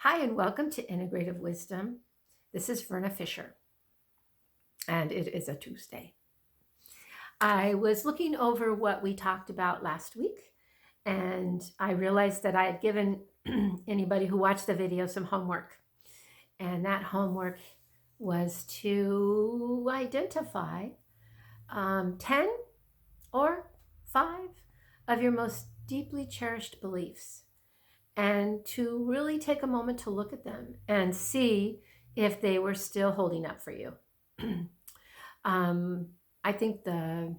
Hi, and welcome to Integrative Wisdom. This is Verna Fisher, and it is a Tuesday. I was looking over what we talked about last week, and I realized that I had given anybody who watched the video some homework. And that homework was to identify 10 or 5 of your most deeply cherished beliefs, and to really take a moment to look at them and see if they were still holding up for you. I think the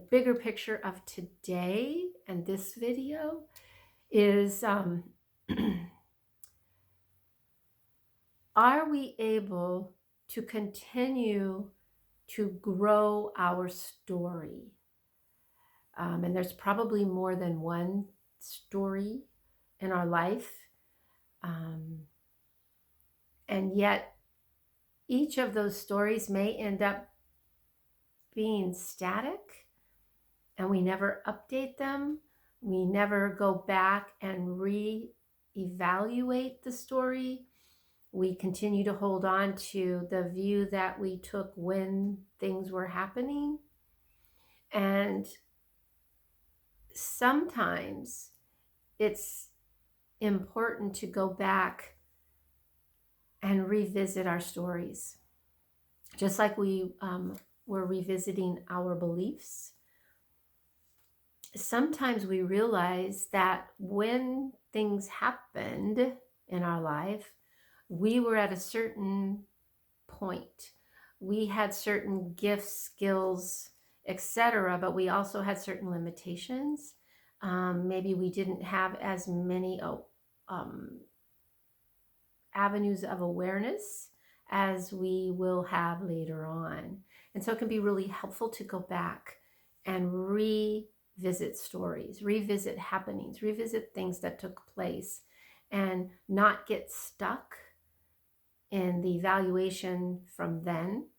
bigger picture of today and this video is are we able to continue to grow our story? And there's probably more than one story in our life. And yet each of those stories may end up being static, and we never update them. We never go back and re-evaluate the story. We continue to hold on to the view that we took when things were happening. And sometimes it's important to go back and revisit our stories. Just like we were revisiting our beliefs, sometimes we realize that when things happened in our life, we were at a certain point. We had certain gifts, skills, etc., but we also had certain limitations. Maybe we didn't have as many avenues of awareness as we will have later on. And so it can be really helpful to go back and revisit stories, revisit happenings, revisit things that took place, and not get stuck in the evaluation from then,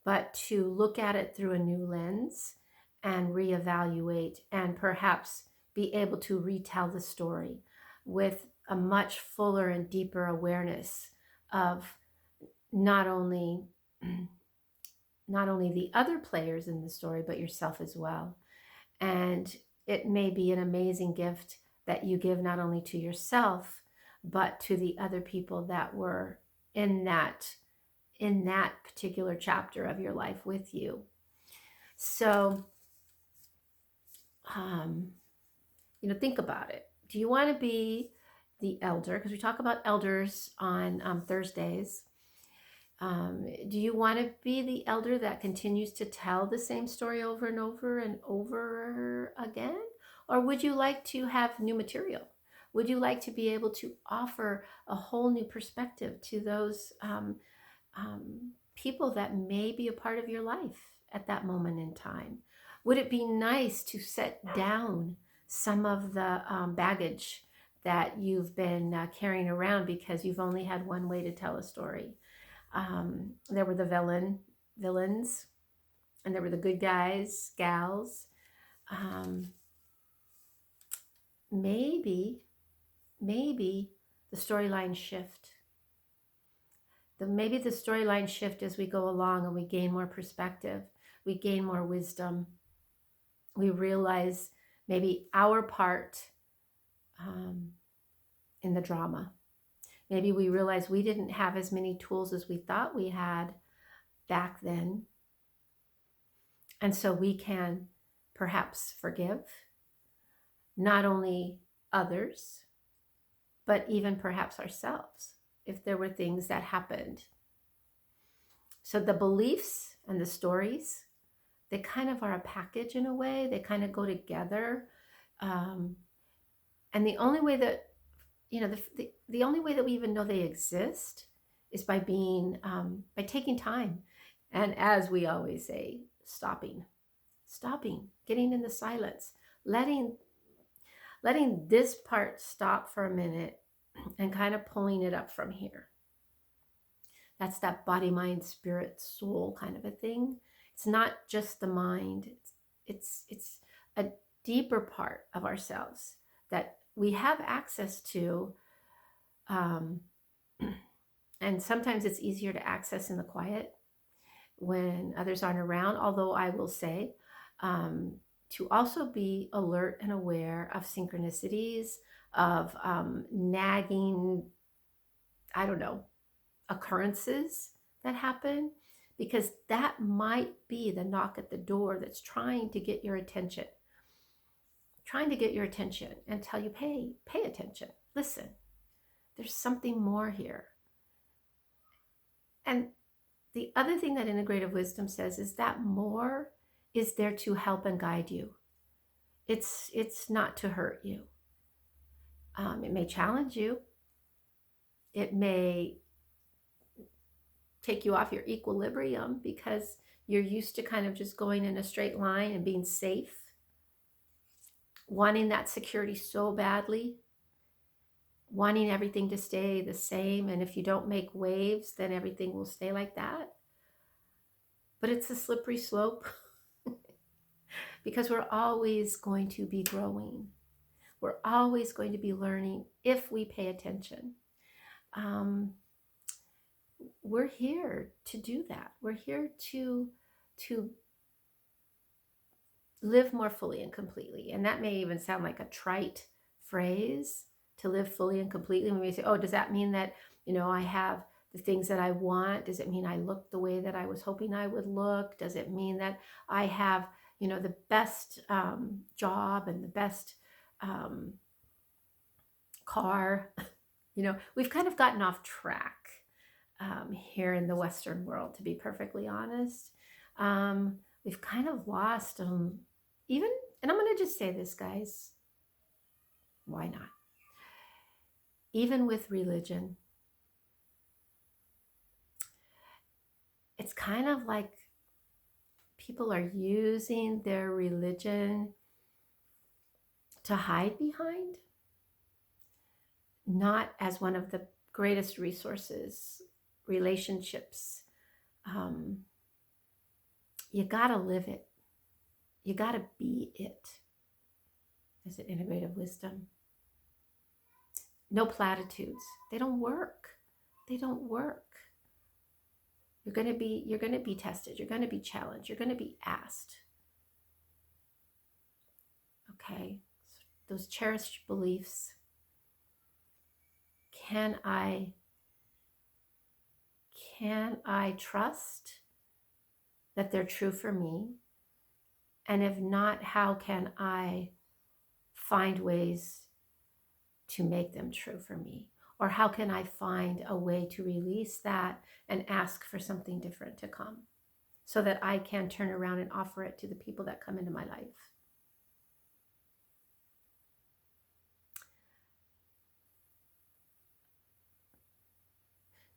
but to look at it through a new lens and reevaluate, and perhaps be able to retell the story with a much fuller and deeper awareness of not only the other players in the story, but yourself as well. And it may be an amazing gift that you give not only to yourself, but to the other people that were in that particular chapter of your life with you. So, think about it. Do you want to be the elder? Because we talk about elders on Thursdays. Do you want to be the elder that continues to tell the same story over and over and over again? Or would you like to have new material? Would you like to be able to offer a whole new perspective to those people that may be a part of your life at that moment in time? Would it be nice to set down some of the baggage that you've been carrying around because you've only had one way to tell a story? There were the villains, and there were the good guys, gals. Maybe the storyline shift. Maybe the storyline shift as we go along and we gain more perspective, we gain more wisdom. We realize maybe our part in the drama. Maybe we realize we didn't have as many tools as we thought we had back then. And so we can perhaps forgive not only others, but even perhaps ourselves if there were things that happened. So the beliefs and the stories, they kind of are a package in a way. They kind of go together. And the only way that, the only way that we even know they exist is by being, by taking time. And as we always say, stopping, getting in the silence, letting this part stop for a minute and kind of pulling it up from here. That's that body, mind, spirit, soul kind of a thing. It's not just the mind. It's a deeper part of ourselves that we have access to Um, and sometimes it's easier to access in the quiet when others aren't around. Although I will say, to also be alert and aware of synchronicities, of nagging, I don't know, occurrences that happen, because that might be the knock at the door that's trying to get your attention, and tell you, pay attention, listen, there's something more here. And the other thing that integrative wisdom says is that more is there to help and guide you. It's not to hurt you. It may challenge you. It may take you off your equilibrium because you're used to kind of just going in a straight line and being safe, wanting that security so badly, wanting everything to stay the same. And if you don't make waves, then everything will stay like that. But it's a slippery slope because we're always going to be growing. We're always going to be learning if we pay attention. We're here to do that. We're here to live more fully and completely. And that may even sound like a trite phrase, to live fully and completely. When we say, oh, does that mean that, I have the things that I want? Does it mean I look the way that I was hoping I would look? Does it mean that I have, the best job and the best car? We've kind of gotten off track here in the Western world, to be perfectly honest. We've kind of lost even, and I'm going to just say this, guys, why not? Even with religion, it's kind of like people are using their religion to hide behind, not as one of the greatest resources, relationships. You gotta live it. You gotta be it. Is it integrative wisdom? No platitudes. They don't work. They don't work. You're gonna be tested. You're gonna be challenged. You're gonna be asked. Okay, those cherished beliefs. Can I trust that they're true for me? And if not, how can I find ways to make them true for me? Or how can I find a way to release that and ask for something different to come so that I can turn around and offer it to the people that come into my life?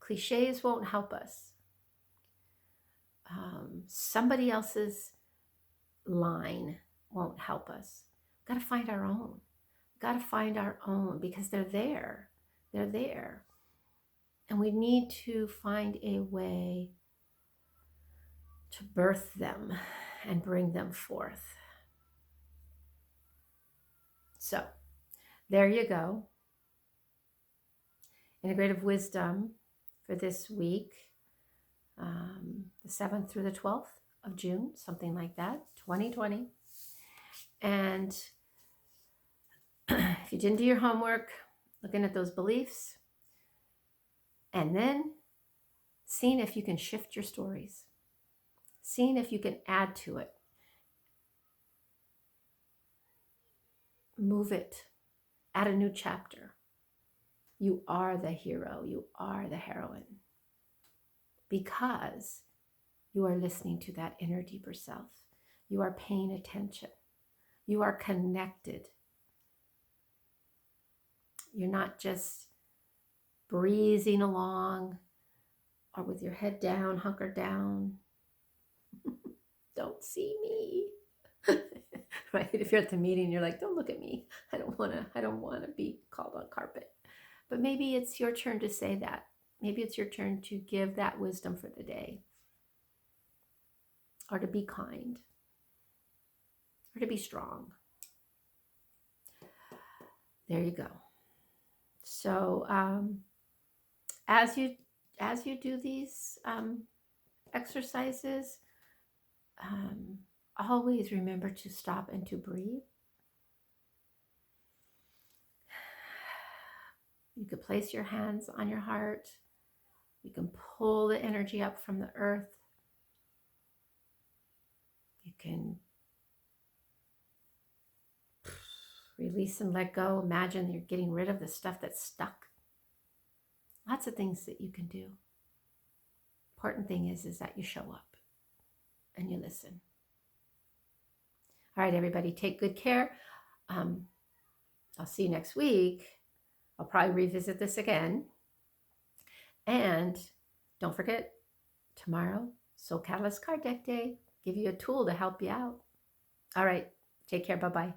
Cliches won't help us. Somebody else's line won't help us. We've got to find our own. We've got to find our own because they're there. They're there. And we need to find a way to birth them and bring them forth. So there you go. Integrative wisdom for this week, the 7th through the 12th of June, something like that, 2020. And if you didn't do your homework, looking at those beliefs, and then seeing if you can shift your stories, seeing if you can add to it, move it, add a new chapter. You are the hero. You are the heroine because you are listening to that inner, deeper self. You are paying attention. You are connected. You're not just breezing along or with your head down, hunkered down. Don't see me. Right? If you're at the meeting, you're like, don't look at me. I don't want to be called on carpet. But maybe it's your turn to say that. Maybe it's your turn to give that wisdom for the day, or to be kind, or to be strong. There you go. So as you do these exercises, um, always remember to stop and to breathe. You could place your hands on your heart. You can pull the energy up from the earth. You can release and let go. Imagine you're getting rid of the stuff that's stuck. Lots of things that you can do. Important thing is that you show up and you listen. All right, everybody, take good care. I'll see you next week. I'll probably revisit this again. And don't forget, tomorrow, Soul Catalyst Card Deck Day. Give you a tool to help you out. All right, take care. Bye-bye.